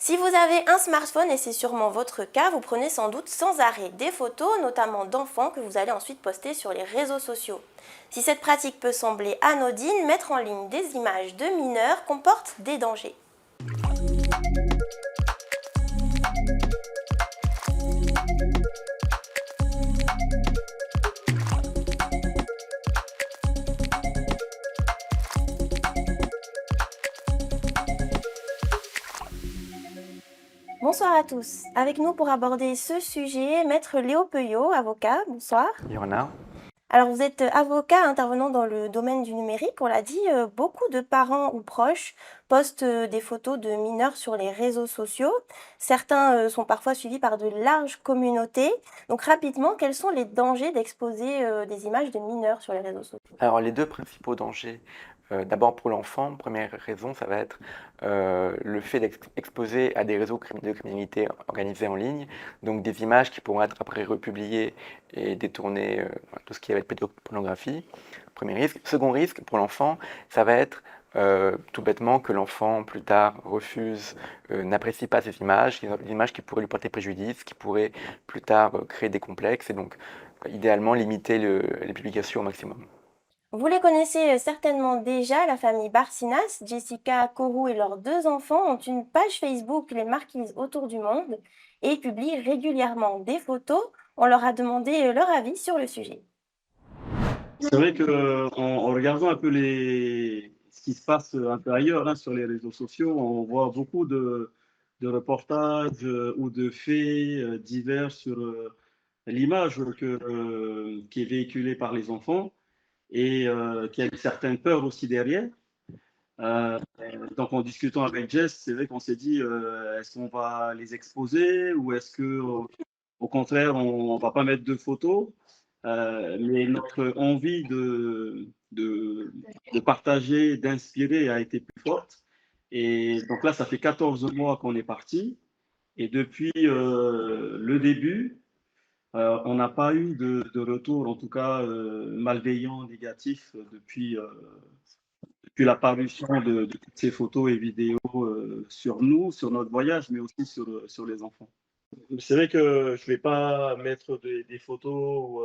Si vous avez un smartphone, et c'est sûrement votre cas, vous prenez sans doute sans arrêt des photos, notamment d'enfants, que vous allez ensuite poster sur les réseaux sociaux. Si cette pratique peut sembler anodine, mettre en ligne des images de mineurs comporte des dangers. Bonsoir à tous. Avec nous pour aborder ce sujet, Maître Léo Peuillot, avocat. Bonsoir. Yorana. Alors vous êtes avocat intervenant dans le domaine du numérique, on l'a dit, beaucoup de parents ou proches postent des photos de mineurs sur les réseaux sociaux. Certains sont parfois suivis par de larges communautés. Donc rapidement, quels sont les dangers d'exposer des images de mineurs sur les réseaux sociaux? Alors les deux principaux dangers, d'abord pour l'enfant, première raison, ça va être le fait d'exposer à des réseaux de criminalité organisés en ligne, donc des images qui pourront être après republiées et détournées, tout ce qui va être pédopornographie. Premier risque. Second risque pour l'enfant, ça va être tout bêtement que l'enfant plus tard refuse, n'apprécie pas ces images, des images qui pourraient lui porter préjudice, qui pourraient plus tard créer des complexes et donc idéalement limiter les publications au maximum. Vous les connaissez certainement déjà, la famille Barcinas. Jessica, Kourou et leurs deux enfants ont une page Facebook, Les Marquises autour du monde, et ils publient régulièrement des photos. On leur a demandé leur avis sur le sujet. C'est vrai qu'en regardant un peu ce qui se passe un peu ailleurs hein, sur les réseaux sociaux, on voit beaucoup de reportages ou de faits divers sur l'image qui est véhiculée par les enfants et qui a une certaine peur aussi derrière. Euh, donc en discutant avec Jess, c'est vrai qu'on s'est dit est-ce qu'on va les exposer ou est-ce que au contraire on va pas mettre de photos. Mais notre envie de partager, d'inspirer a été plus forte. Et donc là, ça fait 14 mois qu'on est parti. Et depuis le début, on n'a pas eu de retour, en tout cas malveillant, négatif, depuis la parution de toutes ces photos et vidéos sur nous, sur notre voyage, mais aussi sur les enfants. C'est vrai que je ne vais pas mettre des photos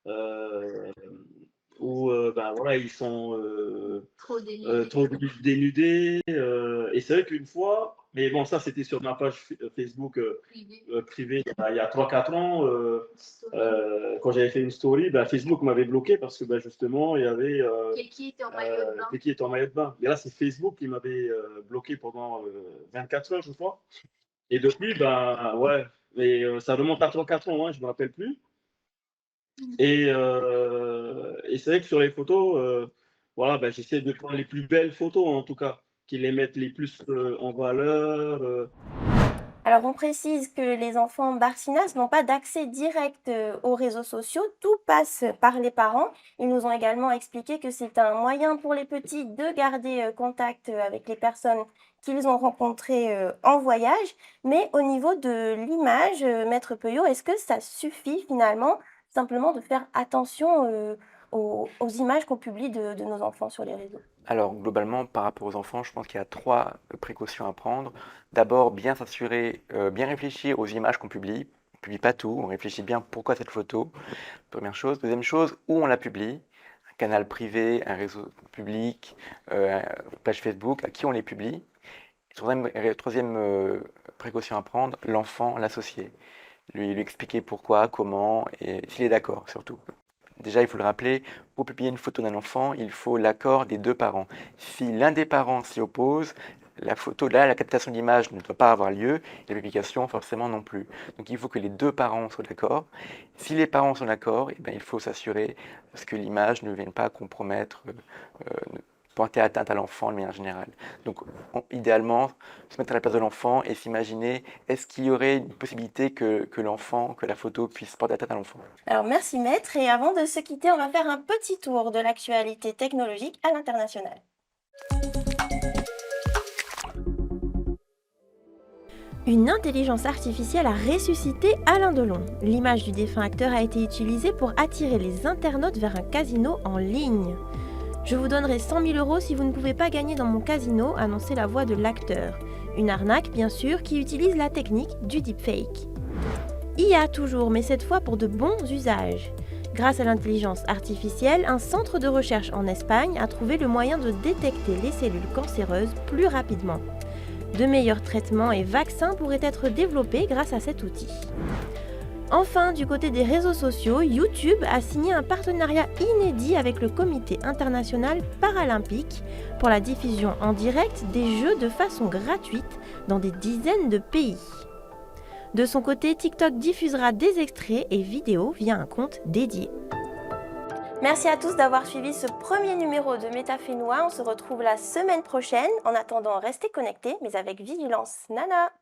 euh, où ben, voilà, ils sont trop dénudés. Et c'est vrai qu'une fois, mais bon, ça c'était sur ma page Facebook privée il y a 3-4 ans, quand j'avais fait une story, ben, Facebook m'avait bloqué parce que ben, justement, il y avait Qui était en maillot de bain. qui était en maillot de bain. Mais là, c'est Facebook qui m'avait bloqué pendant 24 heures, je crois. Et depuis, ben ouais, mais ça remonte à 3-4 ans, hein, je ne me rappelle plus. Et c'est vrai que sur les photos, voilà, ben, j'essaie de prendre les plus belles photos, en tout cas, qui les mettent les plus en valeur. Alors, on précise que les enfants Barcinas n'ont pas d'accès direct aux réseaux sociaux, tout passe par les parents. Ils nous ont également expliqué que c'est un moyen pour les petits de garder contact avec les personnes qu'ils ont rencontrées en voyage. Mais au niveau de l'image, Maître Peuillot, est-ce que ça suffit finalement simplement de faire attention aux images qu'on publie de nos enfants sur les réseaux? Alors globalement, par rapport aux enfants, je pense qu'il y a trois précautions à prendre. D'abord, bien s'assurer, bien réfléchir aux images qu'on publie. On ne publie pas tout, on réfléchit bien pourquoi cette photo, première chose. Deuxième chose, où on la publie. Un canal privé, un réseau public, une page Facebook, à qui on les publie. Troisième précaution à prendre, l'enfant, l'associer. Lui expliquer pourquoi, comment, et s'il est d'accord surtout. Déjà, il faut le rappeler, pour publier une photo d'un enfant, il faut l'accord des deux parents. Si l'un des parents s'y oppose, la photo, là, la captation d'image ne doit pas avoir lieu, et la publication forcément non plus. Donc il faut que les deux parents soient d'accord. Si les parents sont d'accord, eh bien, il faut s'assurer que l'image ne vienne pas compromettre, porter atteinte à l'enfant de manière générale. Donc idéalement, se mettre à la place de l'enfant et s'imaginer, est-ce qu'il y aurait une possibilité que la photo puisse porter atteinte à l'enfant? Alors merci Maître, et avant de se quitter, on va faire un petit tour de l'actualité technologique à l'international. Une intelligence artificielle a ressuscité Alain Delon. L'image du défunt acteur a été utilisée pour attirer les internautes vers un casino en ligne. Je vous donnerai 100 000 € si vous ne pouvez pas gagner dans mon casino, annonçait la voix de l'acteur. Une arnaque, bien sûr, qui utilise la technique du deepfake. IA toujours, mais cette fois pour de bons usages. Grâce à l'intelligence artificielle, un centre de recherche en Espagne a trouvé le moyen de détecter les cellules cancéreuses plus rapidement. De meilleurs traitements et vaccins pourraient être développés grâce à cet outil. Enfin, du côté des réseaux sociaux, YouTube a signé un partenariat inédit avec le Comité international paralympique pour la diffusion en direct des Jeux de façon gratuite dans des dizaines de pays. De son côté, TikTok diffusera des extraits et vidéos via un compte dédié. Merci à tous d'avoir suivi ce premier numéro de Métaphénois. On se retrouve la semaine prochaine. En attendant, restez connectés, mais avec vigilance. Nana!